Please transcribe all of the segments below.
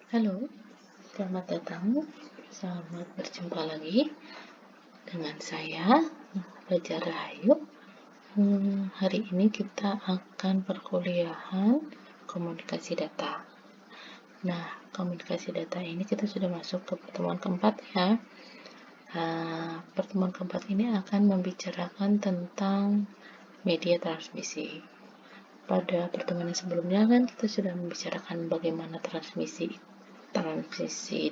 Halo, selamat datang. Selamat berjumpa lagi dengan saya, Fajar Rahayu. Hari ini kita akan perkuliahan komunikasi data. Nah, komunikasi data ini kita sudah masuk ke pertemuan keempat ya. Pertemuan keempat ini akan membicarakan tentang media transmisi. Pada pertemuan sebelumnya kan kita sudah membicarakan bagaimana transmisi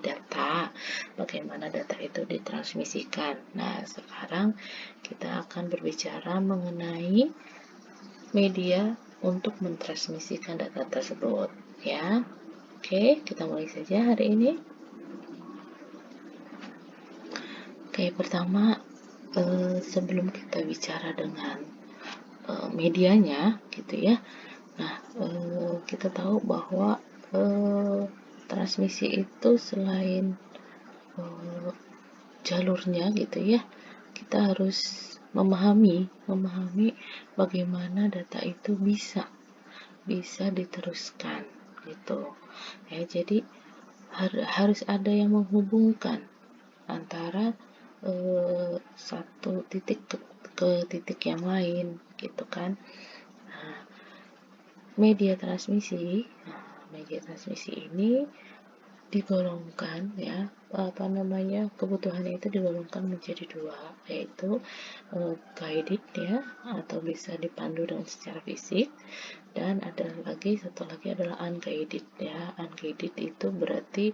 data, bagaimana data itu ditransmisikan. Nah, sekarang kita akan berbicara mengenai media untuk mentransmisikan data tersebut, ya. Oke, kita mulai saja hari ini. Oke, pertama, sebelum kita bicara dengan medianya, gitu ya. Nah, kita tahu bahwa transmisi itu selain jalurnya gitu ya, kita harus memahami bagaimana data itu bisa diteruskan gitu ya. Jadi harus ada yang menghubungkan antara satu titik ke titik yang lain gitu kan. Nah, media transmisi ini digolongkan ya, kebutuhannya itu digolongkan menjadi dua, yaitu guided ya, atau bisa dipandu dengan secara fisik, dan ada lagi satu lagi adalah unguided ya. Unguided itu berarti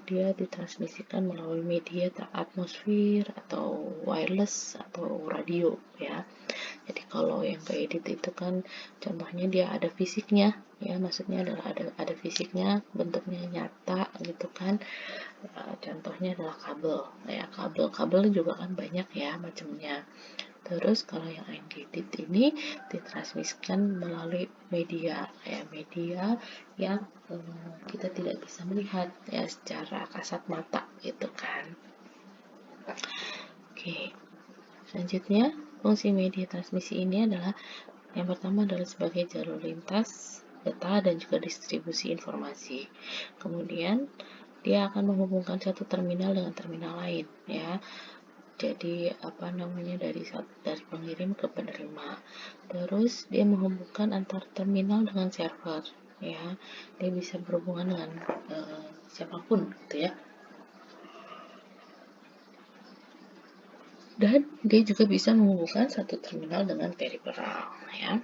dia ditransmisikan melalui media atmosfer atau wireless atau radio ya. Jadi kalau yang guided itu kan contohnya dia ada fisiknya ya, maksudnya adalah ada fisiknya, bentuknya nyata gitu kan. Contohnya adalah kabel ya, kabel juga kan banyak ya macamnya. Terus kalau yang unguided ini ditransmisikan melalui media yang kita tidak bisa melihat ya secara kasat mata gitu kan. Oke, selanjutnya fungsi media transmisi ini adalah yang pertama adalah sebagai jalur lintas data dan juga distribusi informasi. Kemudian dia akan menghubungkan satu terminal dengan terminal lain ya. Jadi dari pengirim ke penerima. Terus dia menghubungkan antar terminal dengan server ya. Dia bisa berhubungan dengan siapapun gitu ya. Dan dia juga bisa menghubungkan satu terminal dengan periferal ya.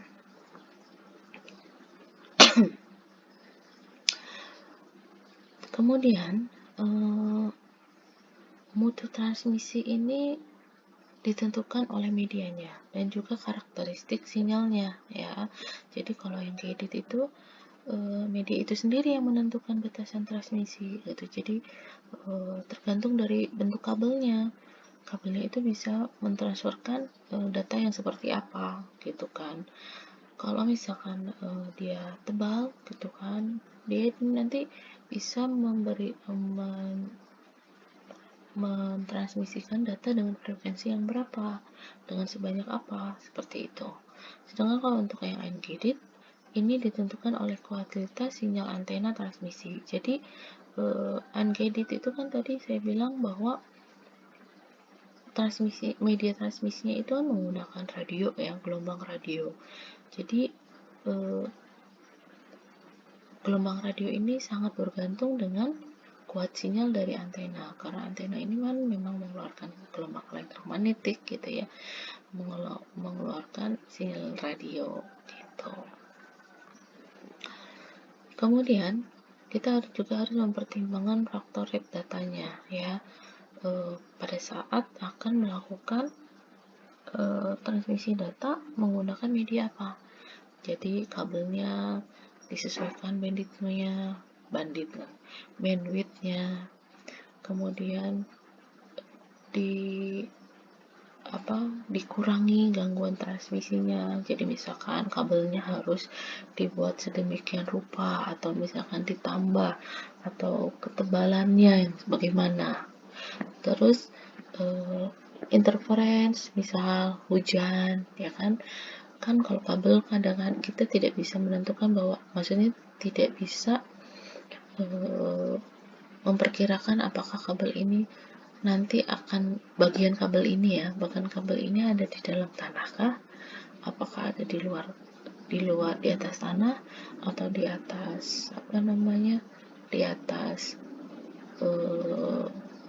Kemudian mutu transmisi ini ditentukan oleh medianya dan juga karakteristik sinyalnya ya. Jadi kalau yang guided itu media itu sendiri yang menentukan batasan transmisi gitu. Jadi tergantung dari bentuk kabelnya. Kabelnya itu bisa mentransferkan data yang seperti apa gitu kan. Kalau misalkan dia tebal gitu kan, dia nanti bisa mentransmisikan data dengan frekuensi yang berapa, dengan sebanyak apa, seperti itu. Sedangkan kalau untuk yang unguided, ini ditentukan oleh kualitas sinyal antena transmisi. Jadi unguided itu kan tadi saya bilang bahwa media transmisinya itu kan menggunakan radio ya, gelombang radio. Jadi gelombang radio ini sangat bergantung dengan kuat sinyal dari antena, karena antena ini kan memang mengeluarkan gelombang elektromagnetik gitu ya, mengeluarkan sinyal radio gitu. Kemudian kita juga harus mempertimbangkan faktor rate datanya ya, pada saat akan melakukan transmisi data menggunakan media apa. Jadi kabelnya disesuaikan bandwidthnya, kemudian dikurangi gangguan transmisinya. Jadi misalkan kabelnya harus dibuat sedemikian rupa, atau misalkan ditambah, atau ketebalannya yang bagaimana. Terus interference, misal hujan ya kan kalau kabel kadang-kadang kita tidak bisa menentukan bahwa, maksudnya tidak bisa memperkirakan apakah kabel ini nanti akan bagian kabel ini ya, bahkan kabel ini ada di dalam tanah kah, apakah ada di atas tanah atau di atas di atas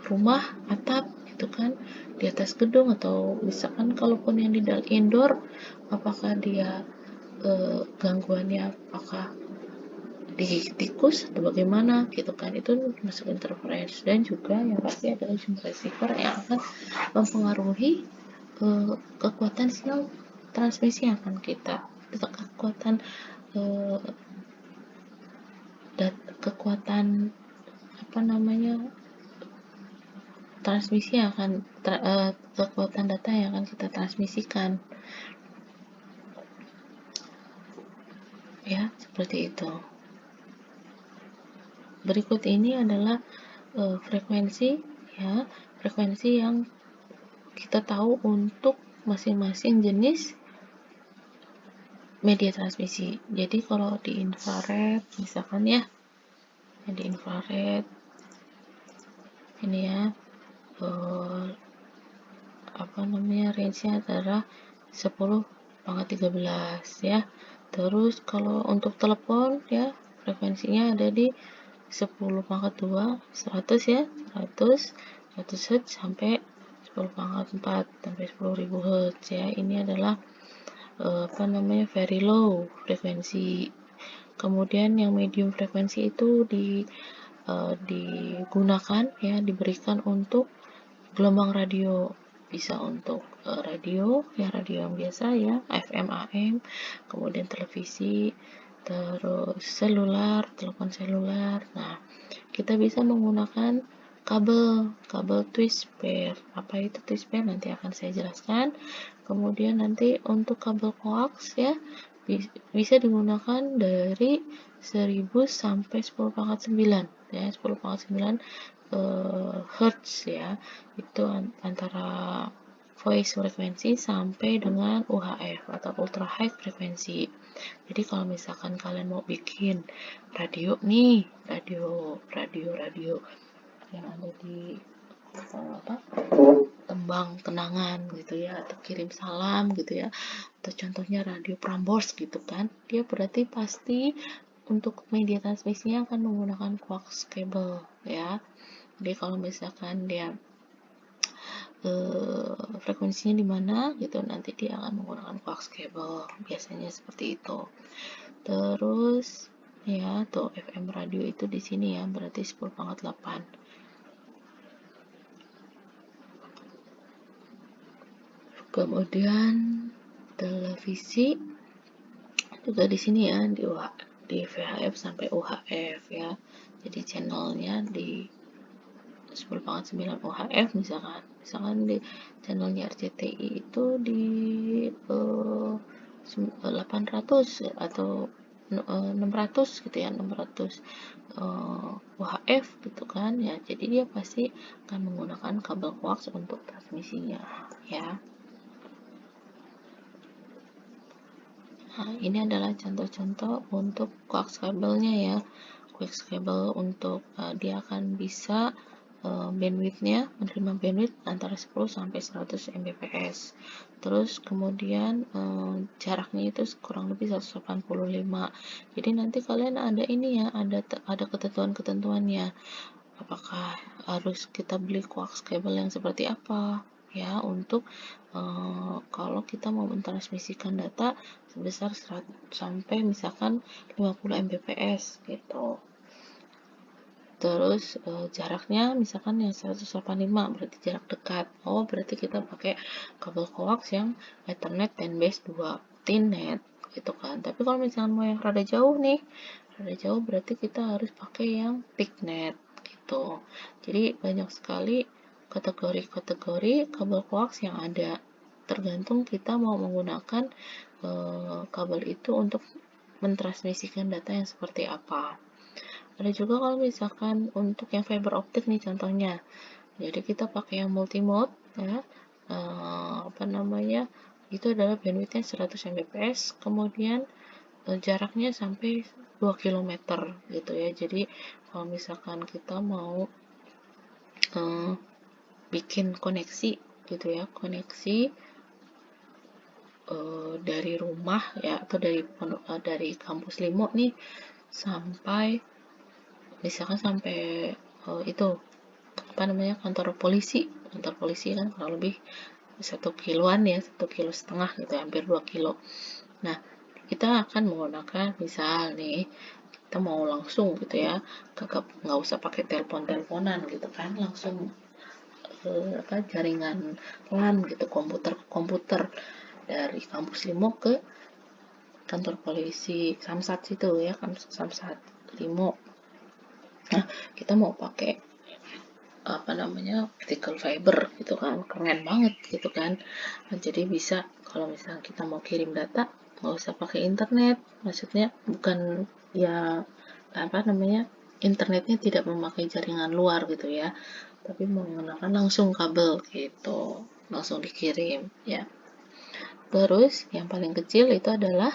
rumah atap gitu kan, di atas gedung, atau misalkan kalaupun yang di dalam indoor, apakah dia gangguannya apakah di tikus atau bagaimana gitu kan, itu masuk interference. Dan juga yang pasti adalah jumlah receiver yang akan mempengaruhi kekuatan sinyal transmisi yang akan kekuatan eh, kekuatan transmisi yang akan kekuatan data yang akan kita transmisikan ya, seperti itu. Berikut ini adalah frekuensi yang kita tahu untuk masing-masing jenis media transmisi. Jadi kalau di infrared misalkan ya, di infrared ini ya, range-nya adalah 10⁻13 ya. Terus kalau untuk telepon ya, frekuensinya ada di 10⁻2, 100 ya, 100 Hz sampai 10⁻4 sampai 10.000 Hz ya. Ini adalah very low frekuensi. Kemudian yang medium frekuensi itu digunakan ya, diberikan untuk gelombang radio, bisa untuk radio yang biasa ya, FM AM, kemudian televisi, terus telepon seluler. Nah, kita bisa menggunakan kabel twist pair. Apa itu twist pair nanti akan saya jelaskan. Kemudian nanti untuk kabel coax ya, bisa digunakan dari 1000 sampai 10⁻9 ya, 10⁻9 Hertz ya, itu antara voice frekuensi sampai dengan UHF atau ultra high frekuensi. Jadi kalau misalkan kalian mau bikin radio nih, radio yang ada di tembang kenangan gitu ya, atau kirim salam gitu ya, atau contohnya radio Prambors gitu kan, dia berarti pasti untuk media transmisinya akan menggunakan coax cable ya. Jadi kalau misalkan dia frekuensinya di mana gitu, nanti dia akan menggunakan coax cable, biasanya seperti itu. Terus ya tuh FM radio itu di sini ya, berarti 10⁻8. Kemudian televisi juga di sini ya, di VHF sampai UHF ya. Jadi channelnya di 10⁻9 UHF misalkan di channelnya RCTI itu di 800 atau 600 gitu ya, 600 UHF gitu kan ya. Jadi dia pasti akan menggunakan kabel coax untuk transmisinya ya. Nah, ini adalah contoh-contoh untuk coax kabelnya ya. Coax kabel untuk dia akan bisa bandwidth-nya menerima bandwidth antara 10 sampai 100 Mbps. Terus kemudian jaraknya itu kurang lebih 185. Jadi nanti kalian ada ini ya, ada ketentuan-ketentuannya. Apakah harus kita beli coax kabel yang seperti apa ya, untuk kalau kita mau mentransmisikan data sebesar 100 sampai misalkan 50 Mbps gitu. Terus jaraknya misalkan yang 185 berarti jarak dekat. Berarti kita pakai kabel coax yang Ethernet 10 base 2 Thin-net gitu kan. Tapi kalau misalkan mau yang rada jauh berarti kita harus pakai yang Thick-net gitu. Jadi banyak sekali kategori-kategori kabel coax yang ada. Tergantung kita mau menggunakan kabel itu untuk mentransmisikan data yang seperti apa. Ada juga kalau misalkan untuk yang fiber optik nih contohnya, jadi kita pakai yang multimode ya, itu adalah bandwidthnya 100 Mbps, kemudian jaraknya sampai 2 km gitu ya. Jadi kalau misalkan kita mau bikin koneksi gitu ya, koneksi dari rumah ya, atau dari kampus Limo nih sampai misalkan sampai itu apa namanya, kantor polisi kan kurang lebih 1 kiloan ya, 1,5 kilo gitu, hampir 2 kilo. Nah, kita akan menggunakan misal nih, kita mau langsung gitu ya, nggak usah pakai teleponan gitu kan, langsung jaringan LAN gitu, komputer dari kampus Limo ke kantor polisi Samsat situ ya, kan Samsat Limo. Nah, kita mau pakai apa namanya, optical fiber gitu kan, keren banget gitu kan. Nah, jadi bisa kalau misalnya kita mau kirim data nggak usah pakai internet, maksudnya bukan ya apa namanya, internetnya tidak memakai jaringan luar gitu ya, tapi menggunakan langsung kabel gitu, langsung dikirim ya. Terus yang paling kecil itu adalah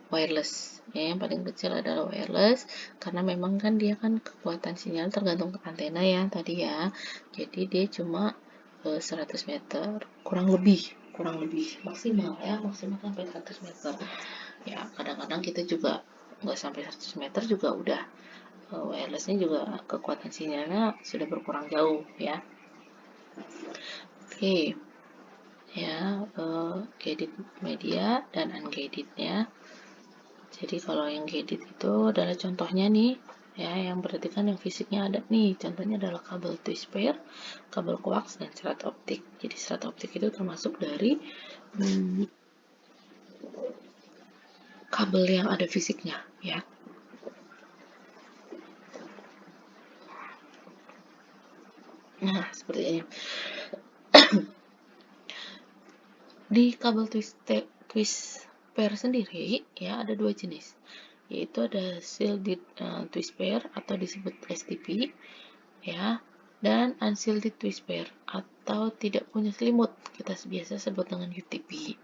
wireless ya, yang paling kecil adalah wireless, karena memang kan dia kan kekuatan sinyal tergantung ke antena ya tadi ya, jadi dia cuma 100 meter kurang lebih maksimal ya, maksimal sampai 100 meter ya. Kadang-kadang kita juga nggak sampai 100 meter juga udah wirelessnya juga kekuatan sinyalnya sudah berkurang jauh ya. Oke ya, guided media dan unguidednya. Jadi kalau yang guided itu adalah contohnya nih ya, yang berarti kan yang fisiknya ada nih, contohnya adalah kabel twist pair, kabel coax, dan serat optik. Jadi serat optik itu termasuk dari kabel yang ada fisiknya ya. Nah, seperti ini. Di kabel twist pair sendiri ya ada 2 jenis, yaitu ada shielded twist pair atau disebut STP ya, dan unshielded twist pair atau tidak punya selimut, kita biasa sebut dengan UTP.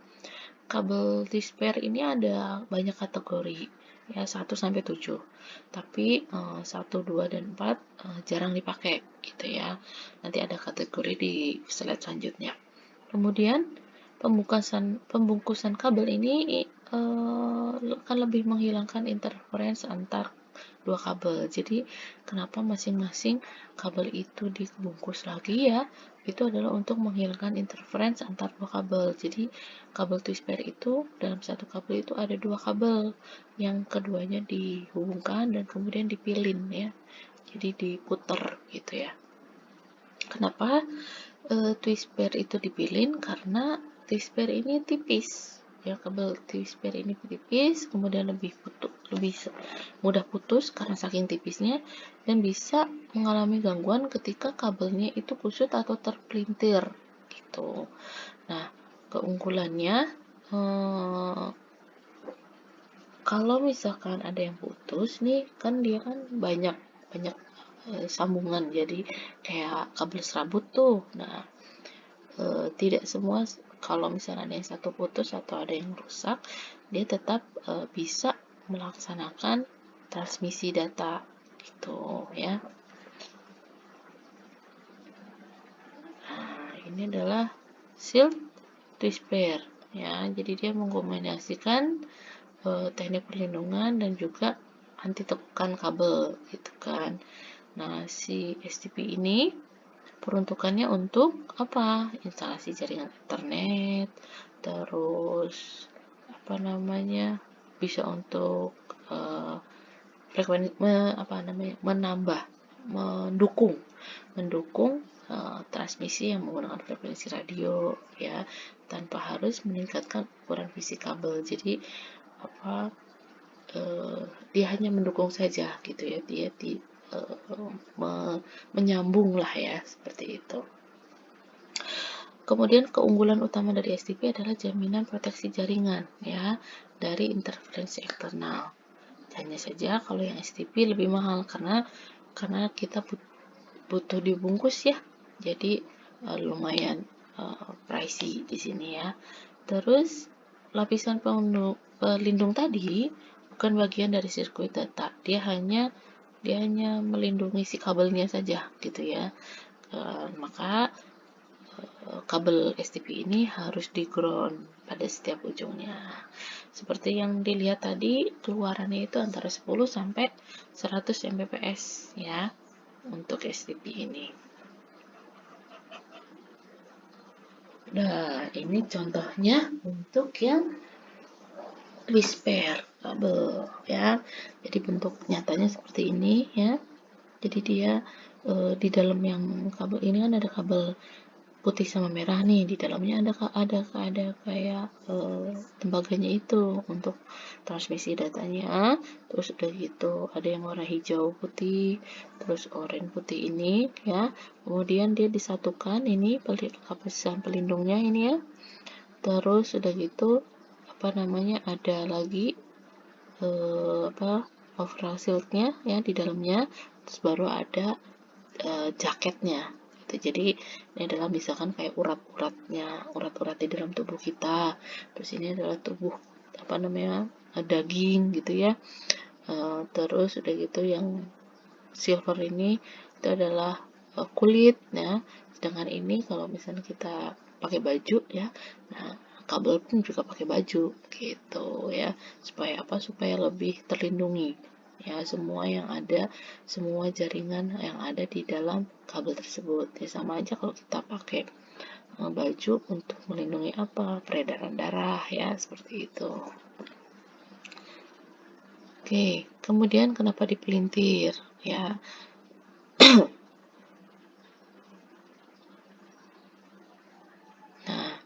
Kabel twist pair ini ada banyak kategori ya, 1 sampai 7. Tapi 1, 2 dan 4 jarang dipakai gitu ya. Nanti ada kategori di slide selanjutnya. Kemudian pembungkusan kabel ini akan lebih menghilangkan interference antar dua kabel. Jadi kenapa masing-masing kabel itu dibungkus lagi ya? Itu adalah untuk menghilangkan interference antar dua kabel. Jadi kabel twist pair itu dalam satu kabel itu ada 2 kabel, yang keduanya dihubungkan dan kemudian dipilin ya. Jadi diputer gitu ya. Kenapa twist pair itu dipilin? Karena twist pair ini tipis ya, kabel twist pair ini tipis, kemudian lebih mudah putus karena saking tipisnya, dan bisa mengalami gangguan ketika kabelnya itu kusut atau terpelintir gitu. Nah, keunggulannya kalau misalkan ada yang putus nih, kan dia kan banyak sambungan, jadi kayak kabel serabut tuh. Nah, tidak semua, kalau misalnya ada yang satu putus atau ada yang rusak, dia tetap bisa melaksanakan transmisi data gitu ya. Nah, ini adalah shield twist pair ya, jadi dia mengkombinasikan teknik perlindungan dan juga anti tekukan kabel gitu kan. Nah, si STP ini peruntukannya untuk apa? Instalasi jaringan internet, terus apa namanya, bisa untuk mendukung transmisi yang menggunakan frekuensi radio ya, tanpa harus meningkatkan ukuran fisik kabel. Jadi apa, dia hanya mendukung saja gitu ya, dia menyambung lah ya, seperti itu. Kemudian keunggulan utama dari STP adalah jaminan proteksi jaringan ya dari interferensi eksternal. Hanya saja kalau yang STP lebih mahal karena kita butuh dibungkus ya, jadi lumayan pricey di sini ya. Terus lapisan pelindung tadi bukan bagian dari sirkuit data. Dia hanya melindungi si kabelnya saja gitu ya. Maka kabel STP ini harus di ground pada setiap ujungnya. Seperti yang dilihat tadi, keluarannya itu antara 10 sampai 100 Mbps ya untuk STP ini. Nah, ini contohnya untuk yang twist pair kabel ya. Jadi bentuk nyatanya seperti ini ya. Jadi dia di dalam yang kabel ini kan ada kabel putih sama merah nih, di dalamnya ada kayak tembaganya itu untuk transmisi datanya. Terus udah gitu ada yang warna hijau putih, terus oranye putih ini ya. Kemudian dia disatukan ini lapisan pelindungnya ini ya. Terus udah gitu ada lagi overall shieldnya ya di dalamnya. Terus baru ada jaketnya gitu. Jadi ini adalah misalkan kayak urat-urat di dalam tubuh kita. Terus ini adalah daging gitu ya. Terus udah gitu yang silver ini itu adalah kulit ya. Sedangkan ini kalau misalnya kita pakai baju ya, nah kabel pun juga pakai baju gitu ya, supaya lebih terlindungi ya semua jaringan yang ada di dalam kabel tersebut ya. Sama aja kalau kita pakai baju untuk melindungi peredaran darah ya, seperti itu. Oke, kemudian kenapa dipelintir ya? Nah,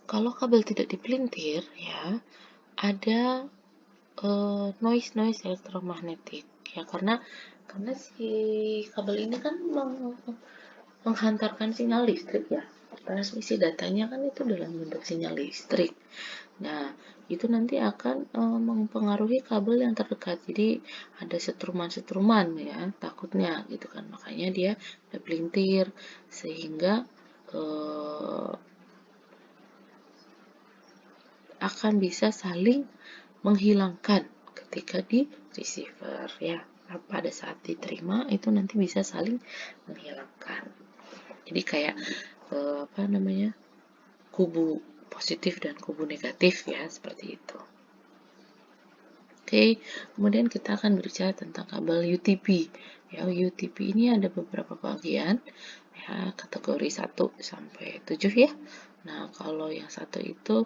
kalau kabel tidak dipelintir ya, ada noise elektromagnetik ya, karena si kabel ini kan menghantarkan sinyal listrik ya. Transmisi datanya kan itu dalam bentuk sinyal listrik. Nah, itu nanti akan mempengaruhi kabel yang terdekat. Jadi ada setruman-setruman ya, takutnya gitu kan. Makanya dia pelintir sehingga akan bisa saling menghilangkan ketika di receiver ya. Pada saat diterima itu nanti bisa saling menghilangkan. Jadi kayak kubu positif dan kubu negatif ya, seperti itu. Oke, kemudian kita akan berbicara tentang kabel UTP. Ya, UTP ini ada beberapa bagian ya, kategori 1 sampai 7 ya. Nah, kalau yang satu itu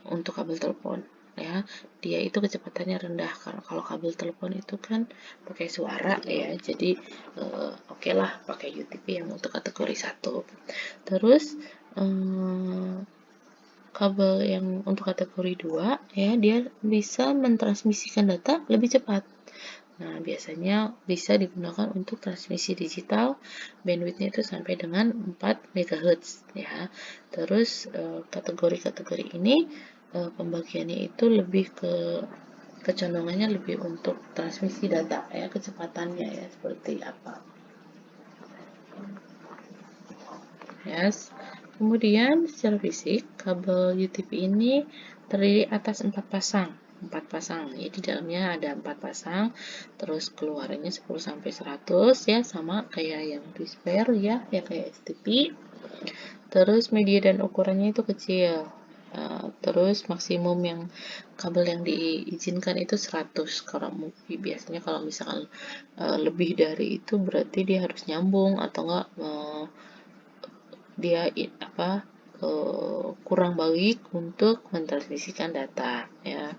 untuk kabel telepon ya, dia itu kecepatannya rendah, karena kalau kabel telepon itu kan pakai suara ya, jadi oke lah pakai UTP yang untuk kategori 1. Terus kabel yang untuk kategori 2 ya, dia bisa mentransmisikan data lebih cepat. Nah, biasanya bisa digunakan untuk transmisi digital, bandwidthnya itu sampai dengan 4 MHz ya. Terus kategori-kategori ini pembagiannya itu lebih kecondongannya lebih untuk transmisi data ya, kecepatannya ya seperti apa. Yes. Kemudian secara fisik kabel UTP ini terdiri atas 4 pasang. Jadi di dalamnya ada 4 pasang, terus keluarannya 10 sampai 100 ya, sama kayak yang twist pair ya, kayak STP. Terus media dan ukurannya itu kecil. Terus maksimum yang kabel yang diizinkan itu 100. Biasanya kalau misalkan lebih dari itu berarti dia harus nyambung, atau enggak dia kurang baik untuk mentransmisikan data ya.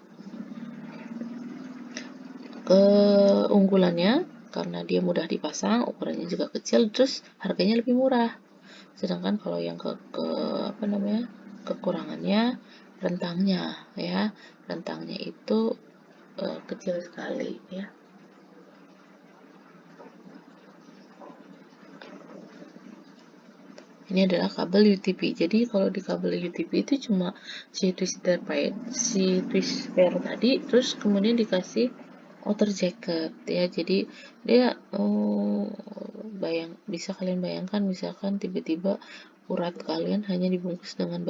Keunggulannya karena dia mudah dipasang, ukurannya juga kecil, terus harganya lebih murah. Sedangkan kalau yang kekurangannya rentangnya ya, rentangnya itu kecil sekali ya. Ini adalah kabel UTP. Jadi kalau di kabel UTP itu cuma si twist pair tadi, terus kemudian dikasih outer jacket ya. Jadi dia bisa kalian bayangkan, misalkan tiba-tiba urat kalian hanya dibungkus dengan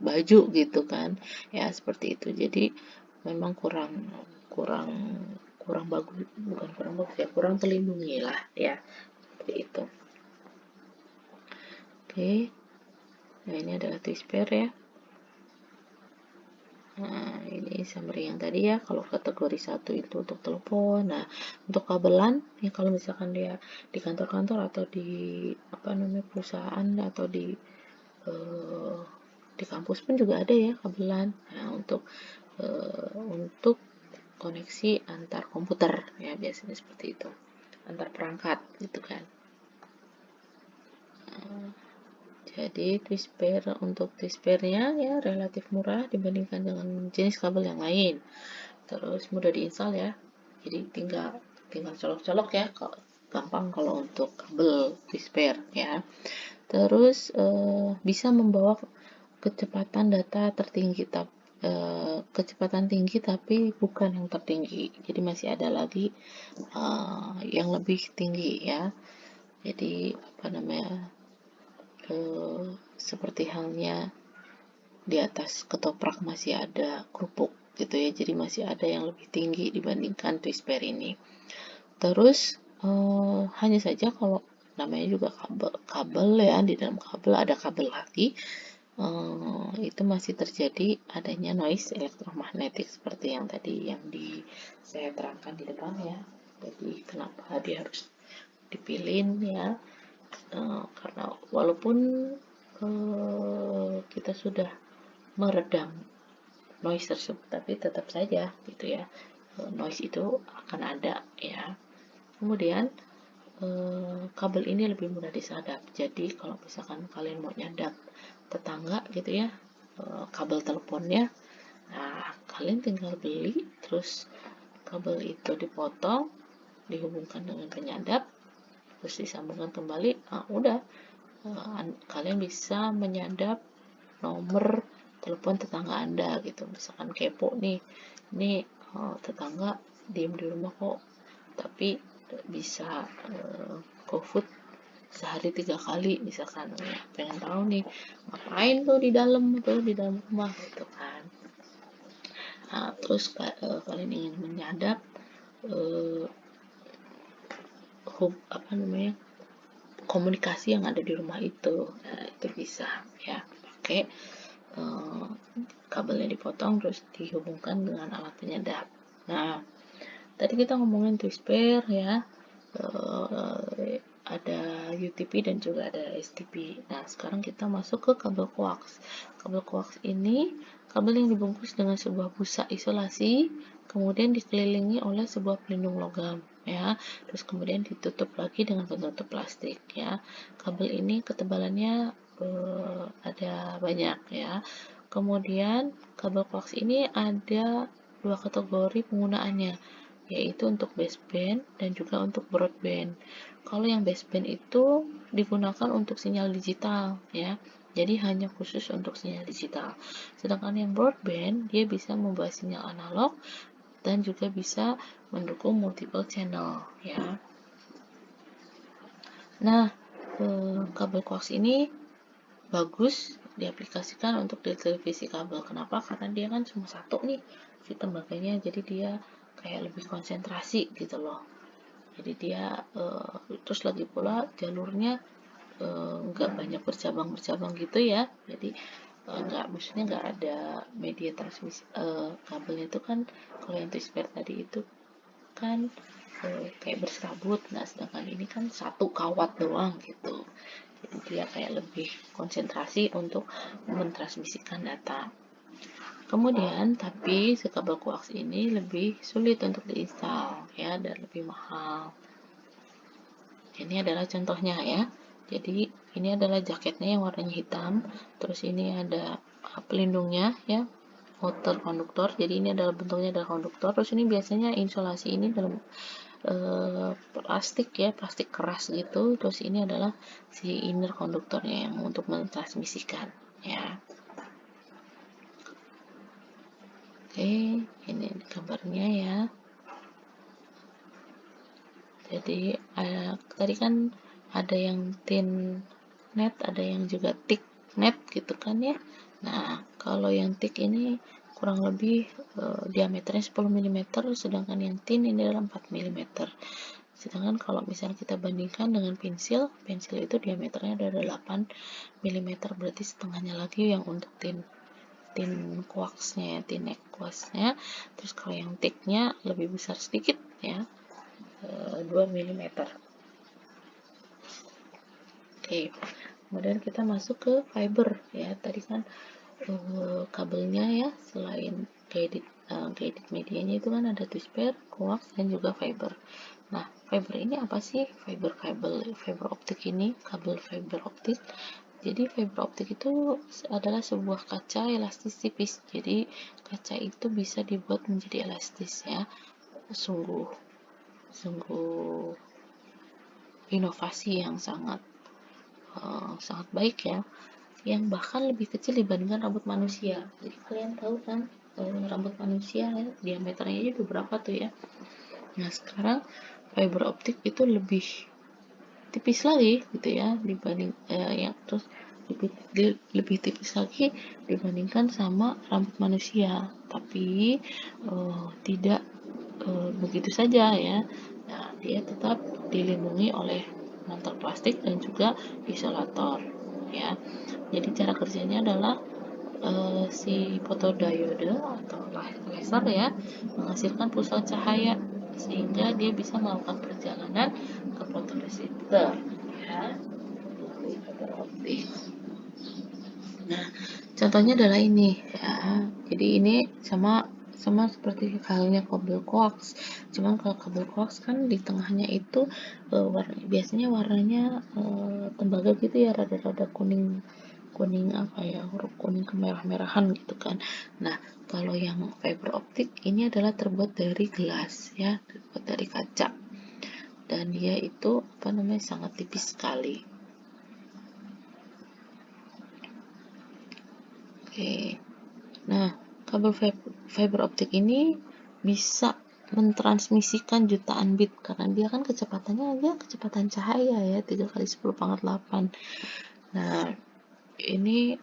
baju gitu kan ya, seperti itu. Jadi memang kurang bagus, bukan kurang bagus ya, kurang terlindungi lah ya, seperti itu. Oke, nah ini adalah twist pair ya. Nah, ini summary yang tadi ya, kalau kategori 1 itu untuk telepon. Nah, untuk kabelan, ya kalau misalkan dia di kantor-kantor atau di perusahaan atau eh, di kampus pun juga ada ya kabelan. Nah, untuk koneksi antar komputer ya, biasanya seperti itu. Antar perangkat gitu kan. Jadi untuk twist pairnya ya relatif murah dibandingkan dengan jenis kabel yang lain. Terus mudah diinstal ya. Jadi tinggal colok-colok ya. Gampang kalau untuk kabel twist pair ya. Terus bisa membawa kecepatan data tertinggi, kecepatan tinggi tapi bukan yang tertinggi. Jadi masih ada lagi yang lebih tinggi ya. Jadi seperti halnya di atas ketoprak masih ada kerupuk gitu ya, jadi masih ada yang lebih tinggi dibandingkan twist pair ini. Terus hanya saja kalau namanya juga kabel ya, di dalam kabel ada kabel lagi, itu masih terjadi adanya noise elektromagnetik seperti yang tadi saya terangkan di depan ya. Jadi kenapa dia harus dipilih ya, karena walaupun kita sudah meredam noise tersebut, tapi tetap saja gitu ya, noise itu akan ada ya. Kemudian kabel ini lebih mudah disadap, jadi kalau misalkan kalian mau nyadap tetangga gitu ya, kabel teleponnya, nah kalian tinggal beli, terus kabel itu dipotong, dihubungkan dengan penyadap, terus disambungkan kembali, nah udah, kalian bisa menyadap nomor telepon tetangga Anda gitu. Misalkan kepo nih, ini tetangga diem di rumah kok, tapi bisa GoFood sehari 3 kali misalkan, pengen tahu nih ngapain tuh di dalam rumah gitu kan. Nah, terus kalian ingin menyadap komunikasi yang ada di rumah itu, nah itu bisa ya pakai kabelnya dipotong terus dihubungkan dengan alat penyadap. Nah, tadi kita ngomongin twist pair ya, ada UTP dan juga ada STP. Nah, sekarang kita masuk ke kabel coax. Kabel coax ini kabel yang dibungkus dengan sebuah busa isolasi, kemudian dikelilingi oleh sebuah pelindung logam ya, terus kemudian ditutup lagi dengan penutup plastik ya. Kabel ini ketebalannya ada banyak ya. Kemudian kabel coax ini ada 2 kategori penggunaannya, yaitu untuk baseband dan juga untuk broadband. Kalau yang baseband itu digunakan untuk sinyal digital ya, jadi hanya khusus untuk sinyal digital. Sedangkan yang broadband dia bisa membawa sinyal analog dan juga bisa mendukung multiple channel ya. Nah, kabel coax ini bagus diaplikasikan untuk di televisi kabel. Kenapa? Karena dia kan cuma satu nih si tembaganya, jadi dia kayak lebih konsentrasi gitu loh. Jadi dia terus lagi pula jalurnya nggak banyak bercabang gitu ya. Jadi maksudnya nggak ada media transmisi, kabelnya itu kan kalau yang twist pair tadi itu kan kayak berserabut. Nah, sedangkan ini kan satu kawat doang gitu. Jadi dia kayak lebih konsentrasi untuk mentransmisikan data. Kemudian, tapi si kabel coax ini lebih sulit untuk diinstal ya, dan lebih mahal. Ini adalah contohnya ya. Jadi ini adalah jaketnya yang warnanya hitam, terus ini ada pelindungnya ya, outer konduktor. Jadi ini adalah bentuknya adalah konduktor. Terus ini biasanya insulasi ini dalam plastik ya, plastik keras gitu. Terus ini adalah si inner konduktornya yang untuk mentransmisikan ya. Oke, ini gambarnya ya. Jadi tadi kan ada yang thin net, ada yang juga thick net gitu kan ya. Nah, kalau yang thick ini kurang lebih diameternya 10 mm, sedangkan yang tin ini adalah 4 mm. Sedangkan kalau misalnya kita bandingkan dengan pensil itu diameternya ada 8 mm, berarti setengahnya lagi yang untuk tin quartznya ya, tin neck quartznya. Terus kalau yang thicknya lebih besar sedikit ya, 2 mm. Oke, kemudian kita masuk ke fiber ya. Tadi kan kabelnya ya, selain guided medianya itu kan ada twist pair, coax, dan juga fiber. Nah, fiber ini apa sih? Fiber optik ini, kabel fiber optik. Jadi fiber optik itu adalah sebuah kaca elastis tipis. Jadi kaca itu bisa dibuat menjadi elastis ya. Sungguh inovasi yang sangat baik ya, yang bahkan lebih kecil dibandingkan rambut manusia. Jadi kalian tahu kan rambut manusia ya, diameternya itu berapa tuh ya. Nah, sekarang fiber optik itu lebih tipis lagi gitu ya dibanding terus lebih tipis lagi dibandingkan sama rambut manusia, tapi tidak begitu saja ya. Nah, dia tetap dilindungi oleh mantel plastik dan juga isolator ya. Jadi cara kerjanya adalah si fotodiode atau laser ya menghasilkan pulsa cahaya sehingga dia bisa melakukan perjalanan ke fotoreseptor ya melalui fiber optik. Nah, contohnya adalah ini ya. Jadi ini sama seperti halnya kabel coax. Cuman kalau kabel coax kan di tengahnya itu biasanya warnanya tembaga gitu ya, rada-rada kuning apa ya, huruf kuning kemerah-merahan gitu kan. Nah, kalau yang fiber optik ini adalah terbuat dari gelas ya, terbuat dari kaca. Dan dia itu sangat tipis sekali. Oke. Nah, kabel fiber optik ini bisa mentransmisikan jutaan bit karena dia kan kecepatannya aja kecepatan cahaya ya, 3 kali 10 pangkat 8. Nah, ini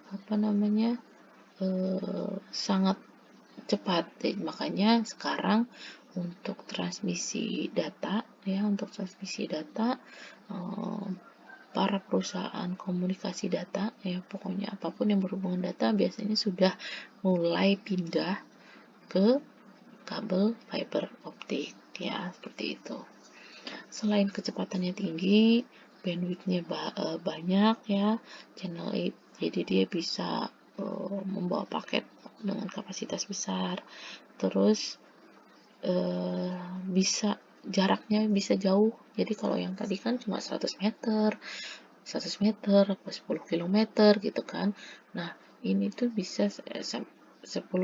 sangat cepat. Jadi, makanya sekarang untuk transmisi data para perusahaan komunikasi data ya, pokoknya apapun yang berhubungan data biasanya sudah mulai pindah ke kabel fiber optik ya, seperti itu. Selain kecepatannya tinggi, bandwidthnya banyak ya, channel 8, jadi dia bisa membawa paket dengan kapasitas besar. Terus jaraknya bisa jauh. Jadi kalau yang tadi kan cuma 100 meter atau 10 km gitu kan. Nah, ini tuh bisa 10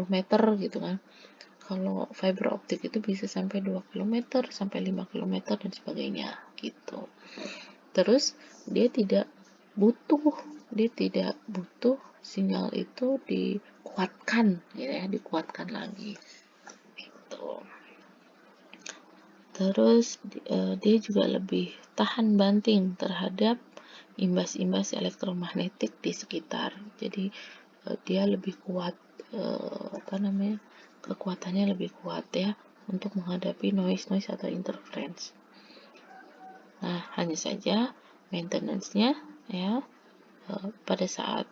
meter gitu kan. Kalau fiber optik itu bisa sampai 2 km, sampai 5 km dan sebagainya gitu. Terus dia tidak butuh sinyal itu dikuatkan ya, dikuatkan lagi gitu. Terus dia juga lebih tahan banting terhadap imbas-imbas elektromagnetik di sekitar. Jadi dia lebih kuat, kekuatannya lebih kuat ya untuk menghadapi noise atau interference. Nah, hanya saja maintenance-nya ya pada saat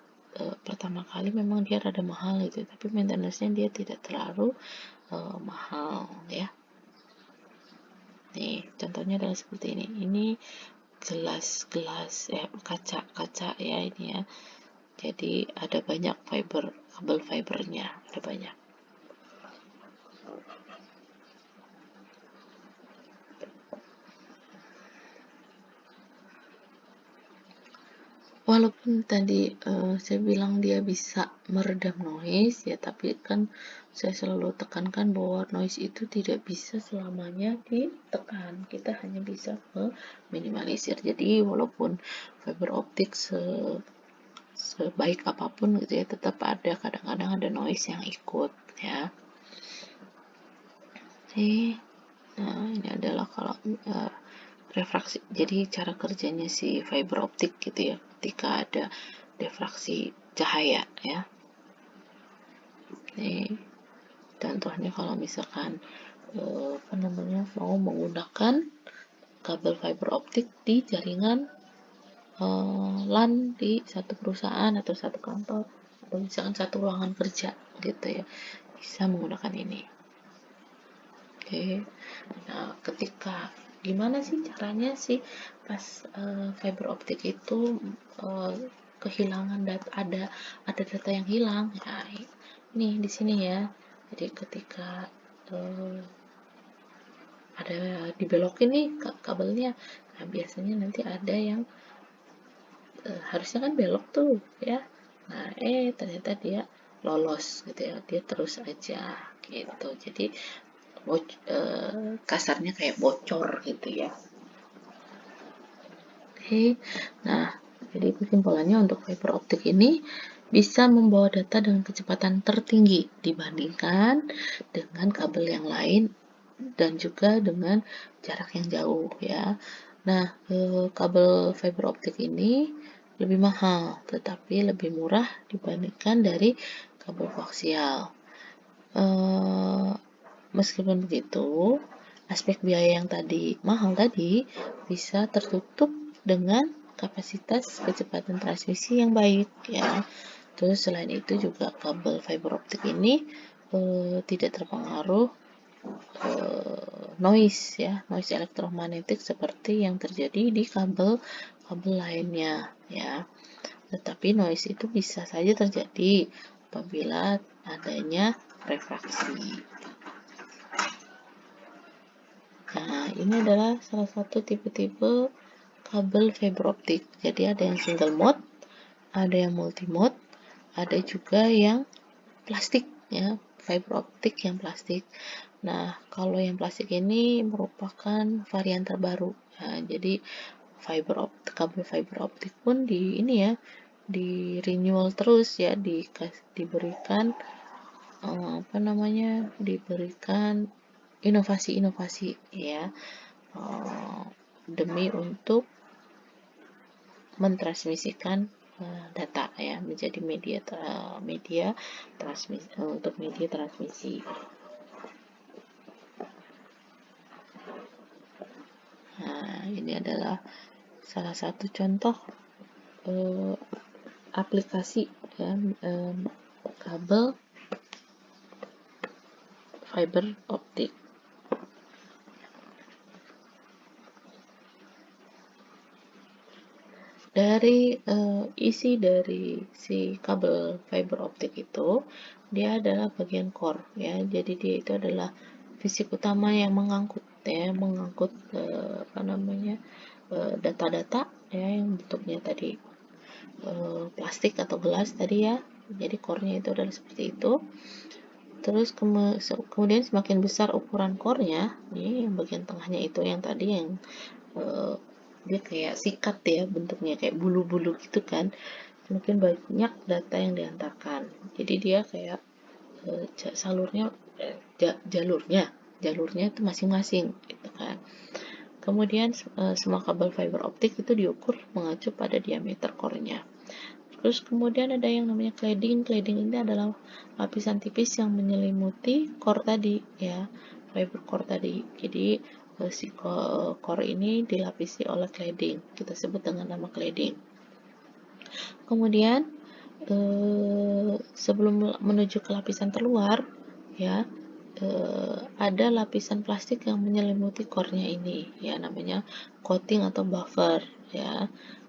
pertama kali memang dia rada mahal gitu, tapi maintenance-nya dia tidak terlalu mahal ya. Nih, contohnya adalah seperti ini. Ini gelas kaca ya ini ya. Jadi ada banyak kabel fibernya, ada banyak. Walaupun tadi saya bilang dia bisa meredam noise ya, tapi kan saya selalu tekankan bahwa noise itu tidak bisa selamanya ditekan. Kita hanya bisa meminimalisir. Jadi walaupun fiber optik sebaik apapun gitu ya, tetap ada kadang-kadang ada noise yang ikut ya. Nah, ini adalah kalau refraksi. Jadi cara kerjanya si fiber optik gitu ya, ketika ada diffraksi cahaya ya. Nih, Contohnya kalau misalkan mau menggunakan kabel fiber optik di jaringan LAN di satu perusahaan atau satu kantor atau misalkan satu ruangan kerja gitu ya, bisa menggunakan ini. Oke. Nah, gimana sih caranya sih pas fiber optik itu kehilangan data, ada data yang hilang. Nah, ini di sini ya. Jadi ketika ada dibelokin nih kabelnya, nah biasanya nanti ada yang harusnya kan belok tuh ya, nah ternyata dia lolos gitu ya, dia terus aja gitu. Jadi kasarnya kayak bocor gitu ya. Oke, nah jadi kesimpulannya untuk fiber optik ini bisa membawa data dengan kecepatan tertinggi dibandingkan dengan kabel yang lain dan juga dengan jarak yang jauh ya. Nah, kabel fiber optik ini lebih mahal, tetapi lebih murah dibandingkan dari kabel koaksial. Meskipun begitu, aspek biaya yang mahal tadi bisa tertutup dengan kapasitas kecepatan transmisi yang baik ya. Terus selain itu juga kabel fiber optik ini tidak terpengaruh noise elektromagnetik seperti yang terjadi di kabel lainnya ya. Tetapi noise itu bisa saja terjadi apabila adanya refraksi. Nah, ini adalah salah satu tipe-tipe kabel fiber optik. Jadi ada yang single mode, ada yang multi mode, ada juga yang plastik ya, fiber optik yang plastik. Nah, kalau yang plastik ini merupakan varian terbaru. Nah, jadi kabel fiber optik pun di renewal terus ya, diberikan diberikan inovasi-inovasi ya, demi untuk mentransmisikan data ya menjadi media transmisi untuk media transmisi. Nah, ini adalah salah satu contoh aplikasi ya, kabel fiber optik. Dari isi dari si kabel fiber optik itu, dia adalah bagian core ya. Jadi dia itu adalah fisik utama yang mengangkut data-data ya yang bentuknya tadi plastik atau gelas tadi ya. Jadi core-nya itu adalah seperti itu. Terus kemudian semakin besar ukuran core-nya, nih yang bagian tengahnya itu yang tadi yang dia kayak sikat ya, bentuknya kayak bulu-bulu gitu kan, semakin banyak data yang diantarkan. Jadi dia kayak jalurnya itu masing-masing gitu kan. Kemudian semua kabel fiber optik itu diukur mengacu pada diameter core-nya. Terus kemudian ada yang namanya cladding. Cladding ini adalah lapisan tipis yang menyelimuti core tadi ya, fiber core tadi. Jadi si core ini dilapisi oleh cladding. Kita sebut dengan nama cladding. Kemudian sebelum menuju ke lapisan terluar ya, ada lapisan plastik yang menyelimuti core-nya ini ya, namanya coating atau buffer ya.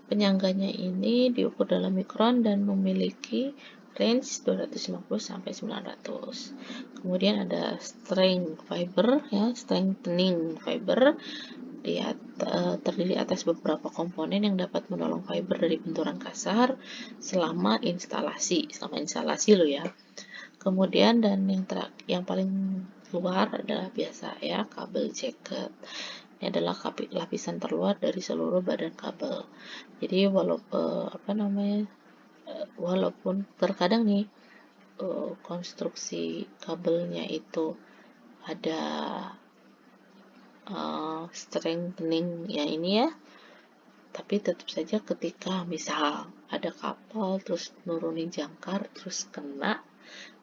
Penyangganya ini diukur dalam mikron dan memiliki range 250 sampai 900. Kemudian ada strengthening fiber terdiri atas beberapa komponen yang dapat menolong fiber dari benturan kasar selama instalasi loh ya. Kemudian dan yang paling luar adalah biasa ya, kabel jacket. Ini adalah lapisan terluar dari seluruh badan kabel. Jadi walaupun terkadang nih konstruksi kabelnya itu ada strengthening ya ini ya, tapi tetap saja ketika misal ada kapal terus nurunin jangkar terus kena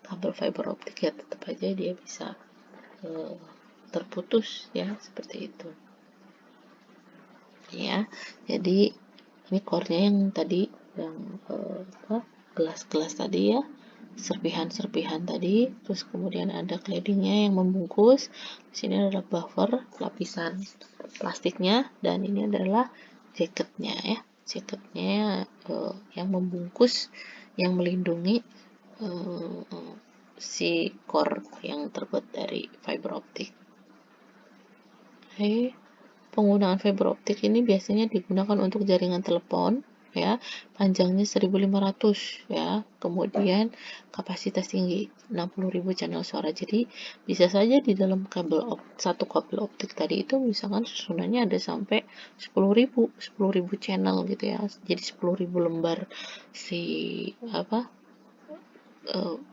kabel fiber optik ya tetap aja dia bisa terputus ya, seperti itu ya. Jadi ini core-nya yang tadi yang gelas-gelas tadi ya, serpihan-serpihan tadi, terus kemudian ada claddingnya yang membungkus. Di sini adalah buffer lapisan plastiknya, dan ini adalah jaketnya ya, jaketnya yang membungkus, yang melindungi si core yang terbuat dari fiber optik. Oke. Penggunaan fiber optik ini biasanya digunakan untuk jaringan telepon ya, panjangnya 1500 ya, kemudian kapasitas tinggi 60.000 channel suara. Jadi bisa saja di dalam satu kabel optik tadi itu misalkan susunannya ada sampai 10.000 channel gitu ya. Jadi 10.000 lembar si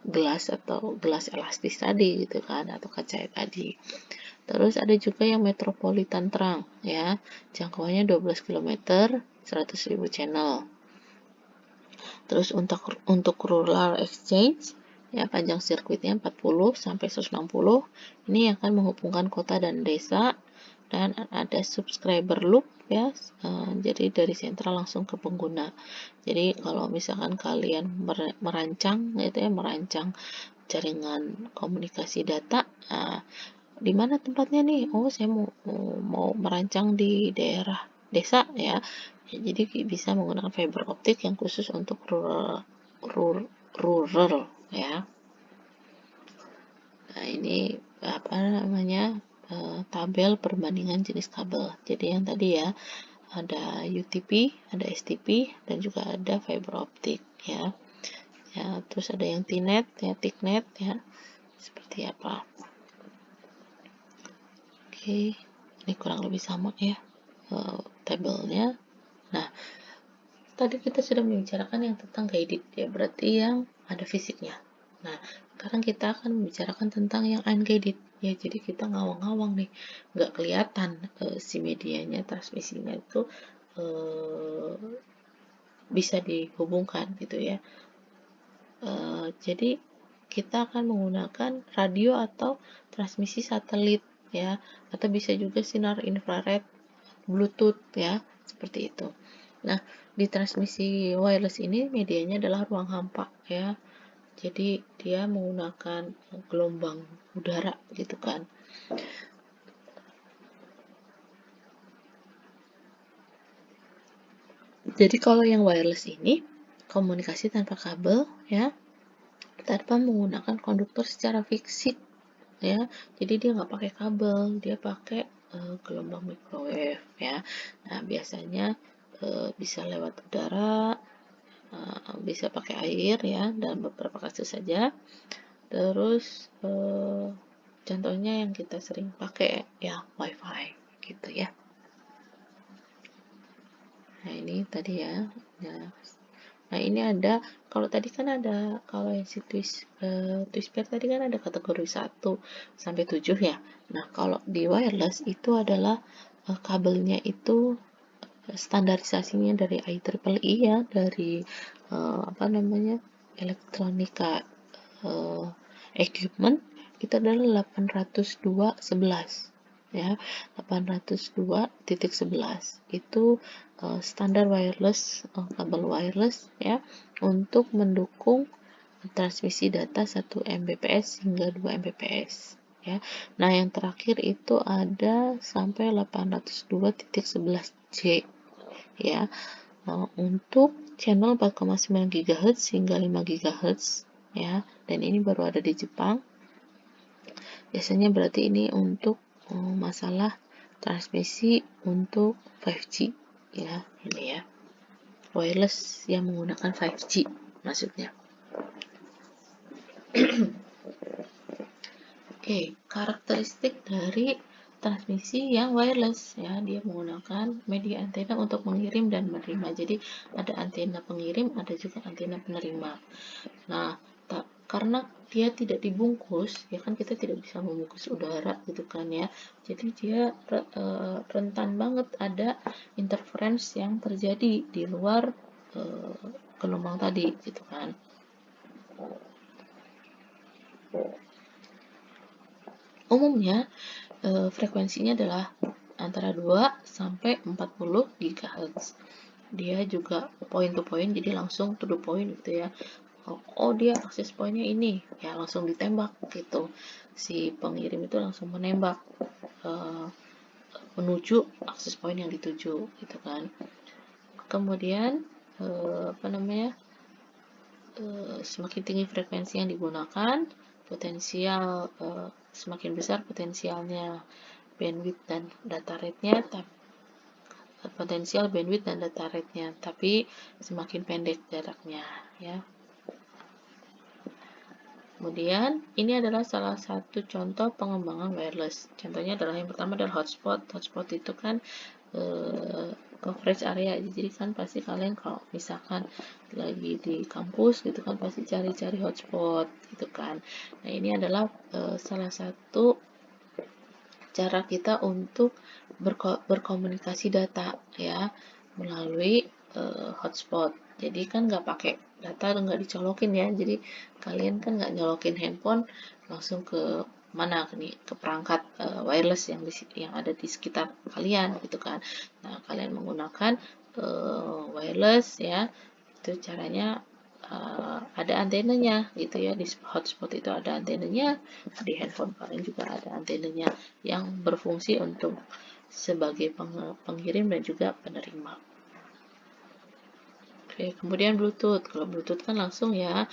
gelas atau gelas elastis tadi gitu kan, atau kaca tadi. Terus ada juga yang metropolitan terang ya, jangkauannya 12 km, 100.000 channel. Terus untuk rural exchange ya, panjang sirkuitnya 40 sampai 160. Ini akan menghubungkan kota dan desa, dan ada subscriber loop ya, jadi dari sentral langsung ke pengguna. Jadi kalau misalkan kalian merancang gitu ya, merancang jaringan komunikasi data, di mana tempatnya nih? Oh, saya mau merancang di daerah desa ya. Jadi bisa menggunakan fiber optik yang khusus untuk rural ya. Nah, ini apa namanya? Tabel perbandingan jenis kabel. Jadi yang tadi ya, ada UTP, ada STP, dan juga ada fiber optik ya. Ya, terus ada yang T-net ya, TIC-net ya. Seperti apa? Oke, ini kurang lebih sama ya tabelnya. Nah, tadi kita sudah membicarakan yang tentang guided ya, berarti yang ada fisiknya. Nah, sekarang kita akan membicarakan tentang yang unguided ya, jadi kita ngawang-ngawang nih, nggak kelihatan si medianya, transmisinya itu bisa dihubungkan gitu ya. Jadi kita akan menggunakan radio atau transmisi satelit ya, atau bisa juga sinar infrared, Bluetooth ya, seperti itu. Nah, di transmisi wireless ini medianya adalah ruang hampa ya. Jadi dia menggunakan gelombang udara gitu kan. Jadi kalau yang wireless ini komunikasi tanpa kabel ya, tanpa menggunakan konduktor secara fisik ya. Jadi dia nggak pakai kabel, dia pakai gelombang microwave ya. Nah, biasanya bisa lewat udara, bisa pakai air ya, dalam beberapa kasus saja. Terus contohnya yang kita sering pakai ya WiFi gitu ya. Nah, ini tadi ya. Nah, ini ada, kalau tadi kan ada, kalau yang si Twispare tadi kan ada kategori 1 sampai 7 ya. Nah, kalau di wireless itu adalah kabelnya itu standarisasinya dari IEEE ya, dari elektronika equipment, itu adalah 802.11 ya, 802.11 itu standar wireless, kabel wireless ya, untuk mendukung transmisi data 1 Mbps hingga 2 Mbps ya. Nah, yang terakhir itu ada sampai 802.11J ya, untuk channel 4,9 GHz hingga 5 GHz ya, dan ini baru ada di Jepang. Biasanya berarti ini untuk masalah transmisi untuk 5G ya, ini ya, wireless yang menggunakan 5G maksudnya. Oke, karakteristik dari transmisi yang wireless ya, dia menggunakan media antena untuk mengirim dan menerima. Jadi ada antena pengirim, ada juga antena penerima. Nah, karena dia tidak dibungkus ya kan, kita tidak bisa membungkus udara gitu kan ya, jadi dia rentan banget ada interference yang terjadi di luar gelombang tadi gitu kan. info. Umumnya frekuensinya adalah antara 2 sampai 40 GHz. Dia juga point to point, jadi langsung to the point gitu ya. Oh dia akses poinnya ini, ya langsung ditembak gitu. Si pengirim itu langsung menembak menuju akses point yang dituju gitu kan. Kemudian semakin tinggi frekuensi yang digunakan, potensial semakin besar potensialnya bandwidth dan data rate-nya, potensial bandwidth dan data rate-nya, tapi semakin pendek jaraknya ya. Kemudian ini adalah salah satu contoh pengembangan wireless. Contohnya adalah yang pertama adalah hotspot. Hotspot itu kan coverage area, jadi kan pasti kalian kalau misalkan lagi di kampus gitu kan pasti cari-cari hotspot gitu kan. Nah ini adalah salah satu cara kita untuk berkomunikasi data ya melalui hotspot. Jadi kan nggak pakai data, nggak dicolokin ya. Jadi kalian kan nggak nyolokin handphone langsung ke mana nih, ke perangkat wireless yang ada di sekitar kalian gitu kan. Nah kalian menggunakan wireless ya, itu caranya ada antenanya gitu ya. Di hotspot itu ada antenanya, di handphone kalian juga ada antenanya yang berfungsi untuk sebagai pengirim dan juga penerima. Oke, kemudian Bluetooth. Kalau Bluetooth kan langsung ya,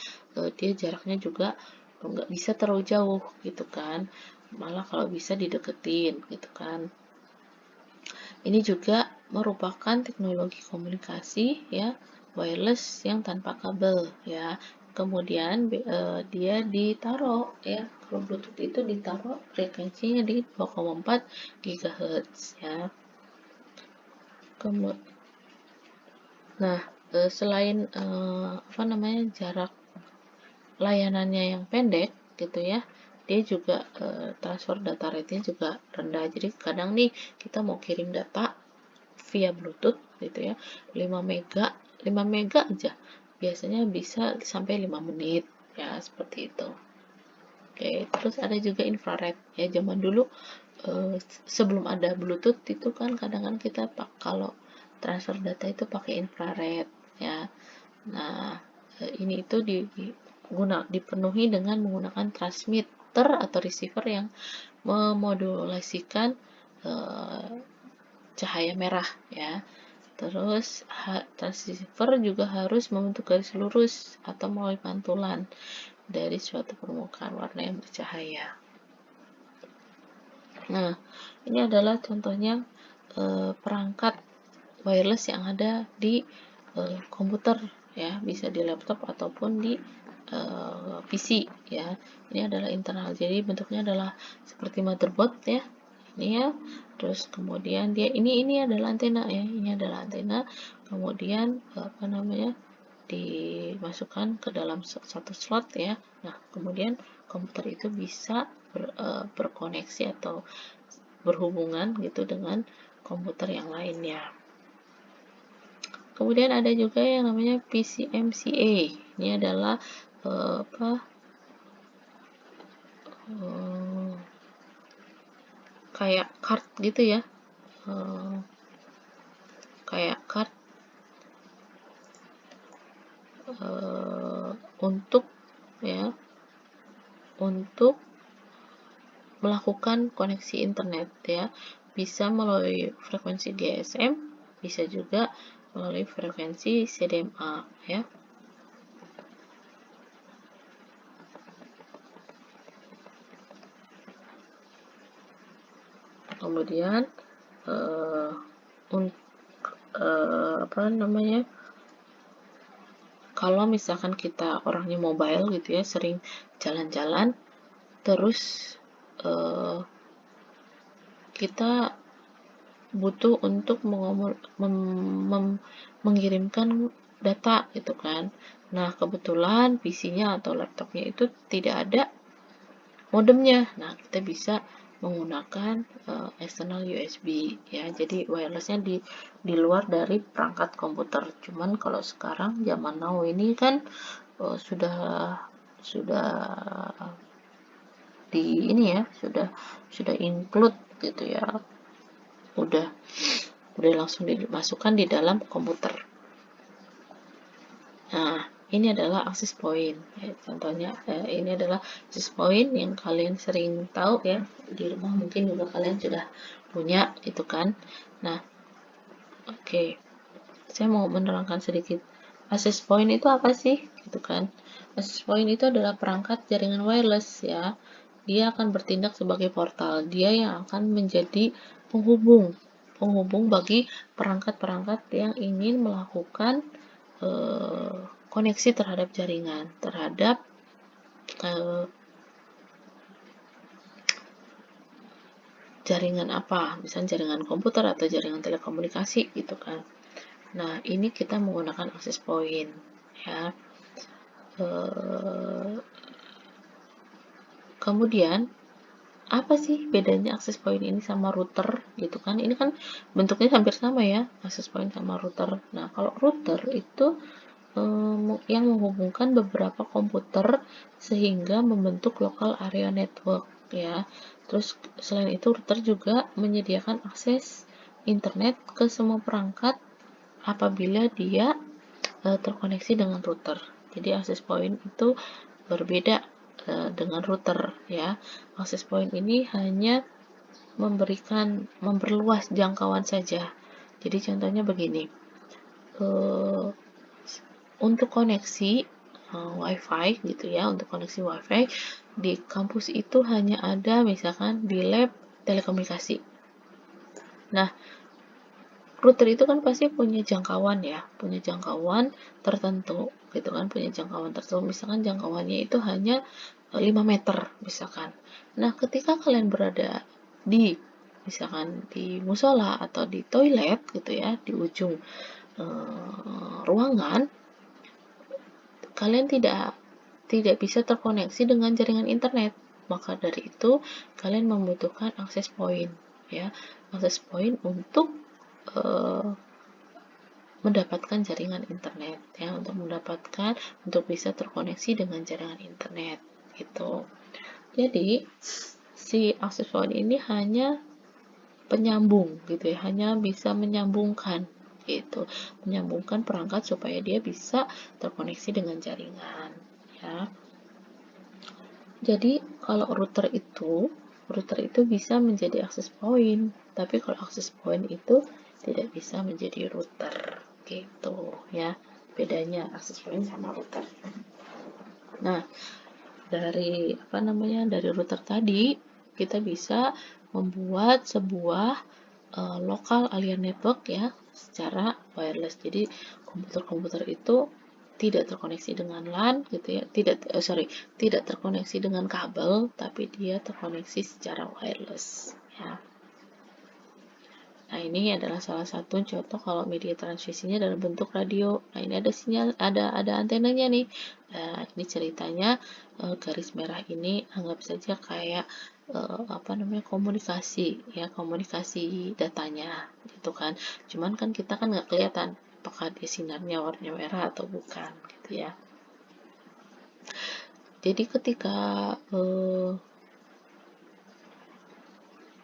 dia jaraknya juga nggak bisa terlalu jauh gitu kan. Malah kalau bisa dideketin gitu kan. Ini juga merupakan teknologi komunikasi ya wireless yang tanpa kabel ya. Kemudian dia ditaruh ya, kalau Bluetooth itu ditaruh frekuensinya di 2,4 GHz ya. Nah, selain jarak layanannya yang pendek gitu ya, dia juga transfer data rate-nya juga rendah. Jadi kadang nih kita mau kirim data via Bluetooth gitu ya, 5 mega aja biasanya bisa sampai 5 menit ya, seperti itu. Oke, terus ada juga infrared ya. Zaman dulu sebelum ada Bluetooth itu kan kadang-kadang kita kalau transfer data itu pakai infrared ya. Nah, ini itu dipenuhi dengan menggunakan transmitter atau receiver yang memodulasikan cahaya merah ya. Terus transceiver juga harus membentuk garis lurus atau melalui pantulan dari suatu permukaan warna yang bercahaya. Nah, ini adalah contohnya perangkat wireless yang ada di komputer ya, bisa di laptop ataupun di PC ya. Ini adalah internal, jadi bentuknya adalah seperti motherboard ya. Ini ya. Terus kemudian dia ini adalah antena ya. Ini adalah antena. Kemudian dimasukkan ke dalam satu slot ya. Nah, kemudian komputer itu bisa berkoneksi atau berhubungan gitu dengan komputer yang lainnya. Kemudian ada juga yang namanya PCMCA. Ini adalah kayak card gitu ya. Kayak card untuk melakukan koneksi internet ya, bisa melalui frekuensi GSM, bisa juga melalui frekuensi CDMA ya. Kemudian kalau misalkan kita orangnya mobile gitu ya, sering jalan-jalan, terus kita butuh untuk mengirimkan data gitu kan. Nah, kebetulan PC-nya atau laptopnya itu tidak ada modemnya. Nah, kita bisa menggunakan external USB ya. Jadi wirelessnya di luar dari perangkat komputer. Cuman kalau sekarang zaman now ini kan sudah di ini ya, sudah include gitu ya, udah langsung dimasukkan di dalam komputer. Nah, ini adalah access point ya, contohnya ini adalah access point yang kalian sering tahu ya, di rumah mungkin juga kalian sudah punya itu kan. Nah, oke, saya mau menerangkan sedikit access point itu apa sih gitu kan. Access point itu adalah perangkat jaringan wireless ya, dia akan bertindak sebagai portal, dia yang akan menjadi penghubung bagi perangkat-perangkat yang ingin melakukan koneksi terhadap jaringan, terhadap jaringan apa, misalnya jaringan komputer atau jaringan telekomunikasi gitu kan. Nah, ini kita menggunakan access point ya. Kemudian apa sih bedanya access point ini sama router gitu kan? Ini kan bentuknya hampir sama ya, access point sama router. Nah, kalau router itu yang menghubungkan beberapa komputer sehingga membentuk local area network ya. Terus selain itu router juga menyediakan akses internet ke semua perangkat apabila dia terkoneksi dengan router. Jadi access point itu berbeda dengan router ya. Access point ini hanya memperluas jangkauan saja. Jadi contohnya begini. Untuk koneksi WiFi gitu ya, untuk koneksi WiFi di kampus itu hanya ada misalkan di lab telekomunikasi. Nah, router itu kan pasti punya jangkauan ya, punya jangkauan tertentu gitu kan, punya jangkauan tertentu. Misalkan jangkauannya itu hanya 5 meter misalkan. Nah, ketika kalian berada di misalkan di musola atau di toilet gitu ya, di ujung ruangan, kalian tidak bisa terkoneksi dengan jaringan internet. Maka dari itu kalian membutuhkan access point ya, access point untuk mendapatkan jaringan internet ya, untuk bisa terkoneksi dengan jaringan internet gitu. Jadi si access point ini hanya penyambung gitu ya, hanya bisa menyambungkan gitu, menyambungkan perangkat supaya dia bisa terkoneksi dengan jaringan ya. Jadi kalau router itu bisa menjadi access point, tapi kalau access point itu tidak bisa menjadi router gitu ya, bedanya access point sama router. Nah, dari router tadi kita bisa membuat sebuah local area network ya secara wireless. Jadi komputer-komputer itu tidak terkoneksi dengan LAN gitu ya, tidak terkoneksi dengan kabel, tapi dia terkoneksi secara wireless ya. Nah, ini adalah salah satu contoh kalau media transmisinya dalam bentuk radio. Nah, ini ada sinyal, ada antenanya nih. Nah, ini ceritanya garis merah ini anggap saja kayak komunikasi ya, komunikasi datanya gitu kan. Cuman kan kita kan nggak kelihatan apakah dia sinarnya warna merah atau bukan gitu ya. Jadi ketika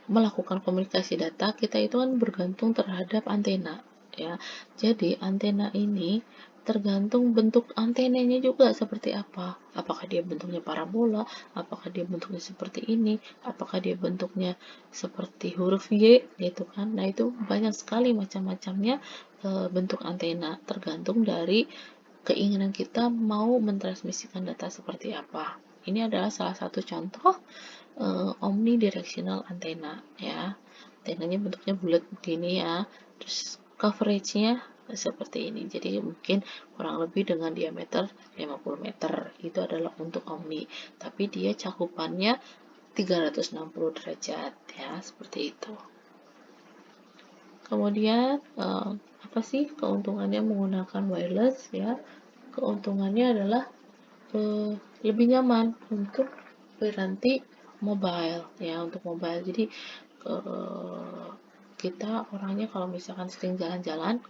melakukan komunikasi data, kita itu kan bergantung terhadap antena ya. Jadi antena ini tergantung bentuk antenanya juga seperti apa. Apakah dia bentuknya parabola, apakah dia bentuknya seperti ini, apakah dia bentuknya seperti huruf Y gitu kan. Nah, itu banyak sekali macam-macamnya bentuk antena, tergantung dari keinginan kita mau mentransmisikan data seperti apa. Ini adalah salah satu contoh omnidirectional antenna ya. Antenanya bentuknya bulat begini ya. Terus coveragenya seperti ini. Jadi mungkin kurang lebih dengan diameter 50 meter. Itu adalah untuk omni. Tapi dia cakupannya 360 derajat ya, seperti itu. Kemudian apa sih keuntungannya menggunakan wireless ya? Keuntungannya adalah lebih nyaman untuk berhenti mobile ya, untuk mobile. Jadi kita orangnya kalau misalkan sering jalan-jalan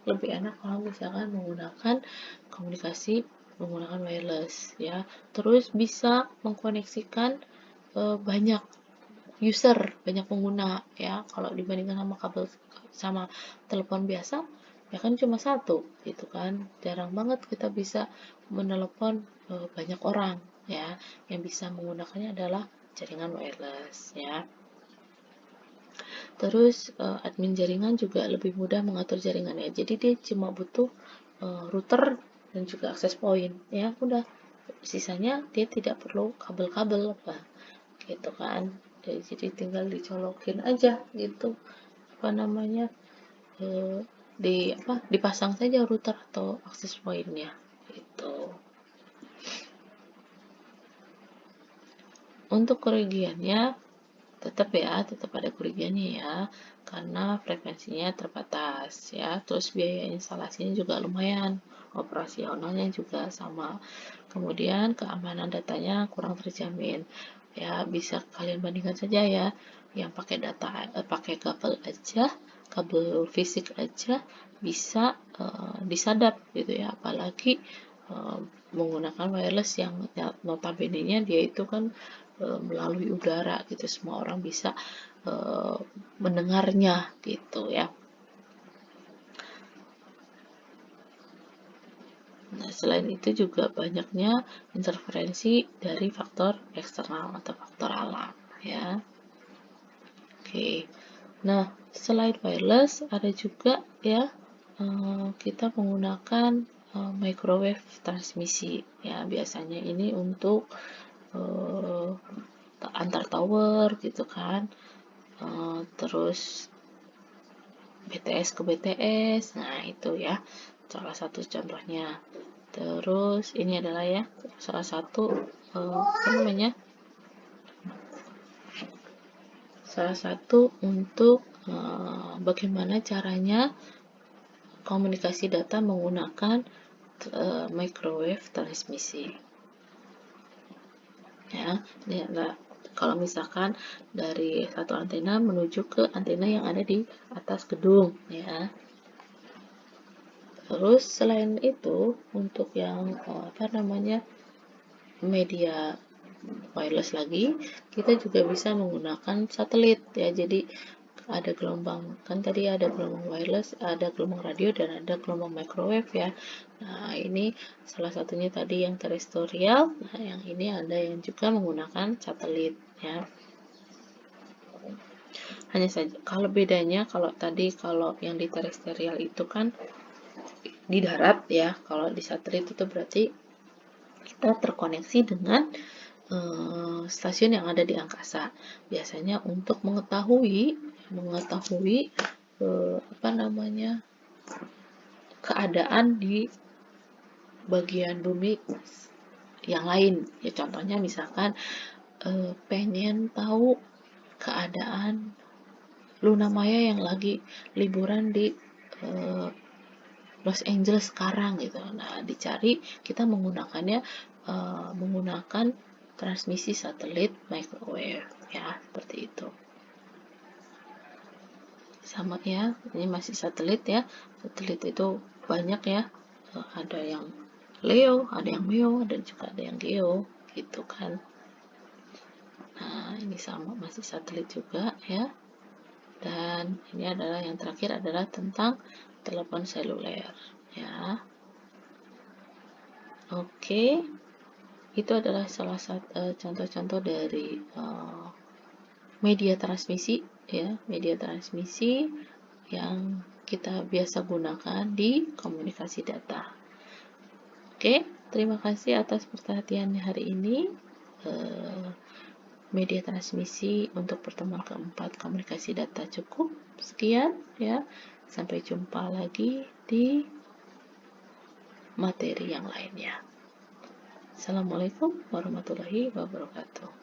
lebih enak kalau misalkan menggunakan komunikasi menggunakan wireless ya. Terus bisa mengkoneksikan banyak user, banyak pengguna ya. Kalau dibandingkan sama kabel sama telepon biasa, ya kan cuma satu gitu kan. Jarang banget kita bisa menelepon banyak orang ya. Yang bisa menggunakannya adalah jaringan wireless ya. Terus admin jaringan juga lebih mudah mengatur jaringannya. Jadi dia cuma butuh router dan juga access point ya. Udah, sisanya dia tidak perlu kabel-kabel apa gitu kan. Jadi tinggal dicolokin aja gitu, apa namanya, dipasang saja router atau access pointnya gitu. Untuk kerugiannya tetap ada kerugiannya ya, karena frekuensinya terbatas ya. Terus biaya instalasinya juga lumayan, operasionalnya juga sama. Kemudian keamanan datanya kurang terjamin ya. Bisa kalian bandingkan saja ya, yang pakai kabel fisik aja bisa disadap gitu ya, apalagi menggunakan wireless yang notabene-nya dia itu kan melalui udara gitu, semua orang bisa mendengarnya gitu ya. Nah, selain itu juga banyaknya interferensi dari faktor eksternal atau faktor alam ya. Oke. Nah, selain wireless ada juga ya kita menggunakan microwave transmisi ya. Biasanya ini untuk antar tower gitu kan. Terus BTS ke BTS, nah itu ya salah satu contohnya. Terus ini adalah ya salah satu salah satu untuk bagaimana caranya komunikasi data menggunakan microwave transmisi ya. Ini adalah kalau misalkan dari satu antena menuju ke antena yang ada di atas gedung ya. Terus selain itu untuk yang media wireless lagi, kita juga bisa menggunakan satelit ya. Jadi ada gelombang, kan tadi ada gelombang wireless, ada gelombang radio, dan ada gelombang microwave ya. Nah, ini salah satunya tadi yang terestrial. Nah, yang ini ada yang juga menggunakan satelit ya. Hanya saja kalau bedanya, kalau yang di terestrial itu kan di darat ya, kalau di satelit itu berarti kita terkoneksi dengan stasiun yang ada di angkasa. Biasanya untuk mengetahui keadaan di bagian bumi yang lain. Ya contohnya misalkan pengen tahu keadaan Luna Maya yang lagi liburan di Los Angeles sekarang gitu. Nah, dicari kita menggunakan transmisi satelit microwave ya, seperti itu. Sama ya, ini masih satelit ya. Satelit itu banyak ya. Ada yang LEO, ada yang MEO, dan juga ada yang GEO gitu kan. Nah, ini sama masih satelit juga ya. Dan ini adalah yang terakhir adalah tentang telepon seluler ya. Oke, itu adalah salah satu contoh-contoh dari media transmisi ya, media transmisi yang kita biasa gunakan di komunikasi data. Oke, terima kasih atas perhatiannya hari ini. Media transmisi untuk pertemuan keempat komunikasi data cukup sekian ya. Sampai jumpa lagi di materi yang lainnya. Assalamualaikum warahmatullahi wabarakatuh.